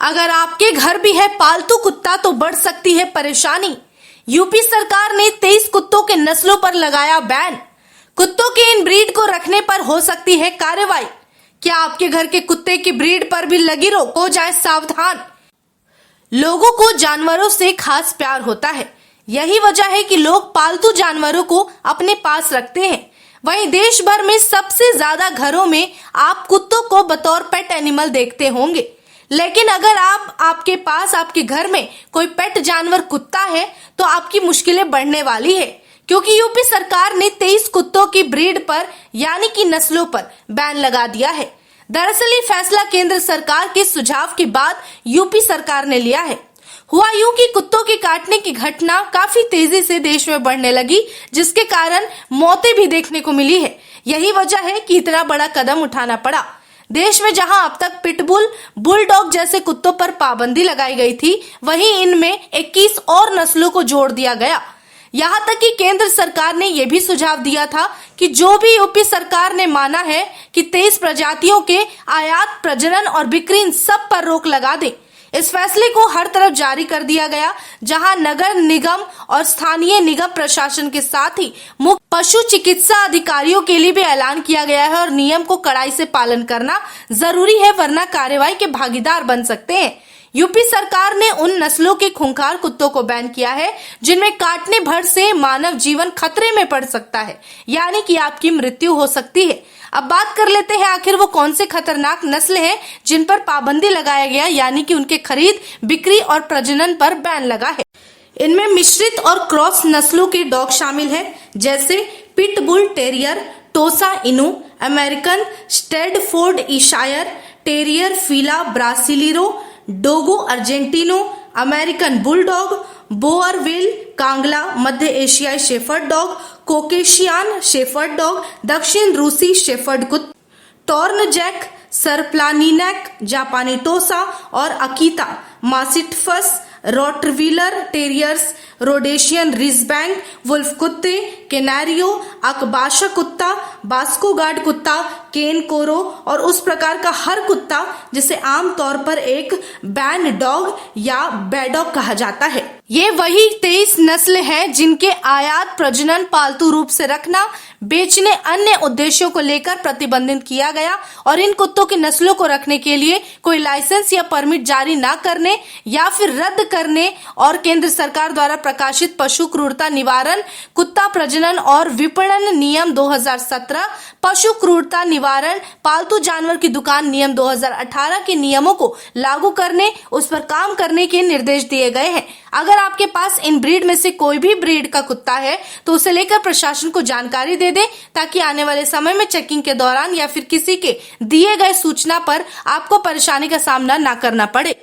अगर आपके घर भी है पालतू कुत्ता तो बढ़ सकती है परेशानी। यूपी सरकार ने 23 कुत्तों के नस्लों पर लगाया बैन। कुत्तों के इन ब्रीड को रखने पर हो सकती है कार्रवाई। क्या आपके घर के कुत्ते की ब्रीड पर भी लगी रोक? हो जाए सावधान। लोगों को जानवरों से खास प्यार होता है। यही वजह है कि लोग पालतू जानवरों को अपने पास रखते हैं। वहीं देश भर में सबसे ज्यादा घरों में आप कुत्तों को बतौर पेट एनिमल देखते होंगे। लेकिन अगर आपके पास आपके घर में कोई पेट जानवर कुत्ता है तो आपकी मुश्किलें बढ़ने वाली है, क्योंकि यूपी सरकार ने 23 कुत्तों की ब्रीड पर यानी कि नस्लों पर बैन लगा दिया है। दरअसल ये फैसला केंद्र सरकार के सुझाव के बाद यूपी सरकार ने लिया है। हुआ यूं कि कुत्तों के काटने की घटना काफी तेजी से देश में बढ़ने लगी, जिसके कारण मौतें भी देखने को मिली है। यही वजह है कि इतना बड़ा कदम उठाना पड़ा। देश में जहां अब तक पिटबुल, बुलडॉग जैसे कुत्तों पर पाबंदी लगाई गई थी, वहीं इनमें 21 और नस्लों को जोड़ दिया गया। यहाँ तक कि केंद्र सरकार ने यह भी सुझाव दिया था कि जो भी यूपी सरकार ने माना है कि 23 प्रजातियों के आयात, प्रजनन और बिक्री, इन सब पर रोक लगा दे। इस फैसले को हर तरफ जारी कर दिया गया, जहां नगर निगम और स्थानीय निगम प्रशासन के साथ ही मुख्य पशु चिकित्सा अधिकारियों के लिए भी ऐलान किया गया है और नियम को कड़ाई से पालन करना जरूरी है, वरना कार्रवाई के भागीदार बन सकते हैं। यूपी सरकार ने उन नस्लों के खूंखार कुत्तों को बैन किया है जिनमें काटने भर से मानव जीवन खतरे में पड़ सकता है, यानी कि आपकी मृत्यु हो सकती है। अब बात कर लेते हैं आखिर वो कौन से खतरनाक नस्ल हैं जिन पर पाबंदी लगाया गया, यानी कि उनके खरीद, बिक्री और प्रजनन पर बैन लगा है। इनमें मिश्रित और क्रॉस नस्लों के डॉग शामिल हैं, जैसे पिटबुल टेरियर, टोसा इनू, American स्टैडफोर्ड ईशायर terrier, फीला ब्रासिलिरो, डोगो Argentino, American bulldog, बोअरविल Kangla, मध्य एशियाई shepherd dog, Caucasian shepherd dog, दक्षिण रूसी शेफर्ड कुत्ता, टॉर्न जैक, सरप्लानिनैक, जापानी टोसा और Akita, mastiffs, rottweiler terriers, Rhodesian ridgeback, wolf कुत्ते, केनारियो, अकबाशा कुत्ता, बास्को गार्ड कुत्ता, केन कोरो और उस प्रकार का हर कुत्ता जिसे आमतौर पर एक बैन डॉग या बैडॉग कहा जाता है। ये वही 23 नस्ल हैं जिनके आयात, प्रजनन, पालतू रूप से रखना, बेचने, अन्य उद्देश्यों को लेकर प्रतिबंधित किया गया और इन कुत्तों की नस्लों को रखने के लिए कोई लाइसेंस या परमिट जारी न करने या फिर रद्द करने और केंद्र सरकार द्वारा प्रकाशित पशु क्रूरता निवारण, कुत्ता प्रजनन और विपणन नियम 2017, पशु क्रूरता निवारण, पालतू जानवर की दुकान नियम 2018 के नियमों को लागू करने, उस पर काम करने के निर्देश दिए गए हैं। अगर आपके पास इन ब्रीड में से कोई भी ब्रीड का कुत्ता है तो उसे लेकर प्रशासन को जानकारी दे दें, ताकि आने वाले समय में चेकिंग के दौरान या फिर किसी के दिए गए सूचना पर आपको परेशानी का सामना न करना पड़े।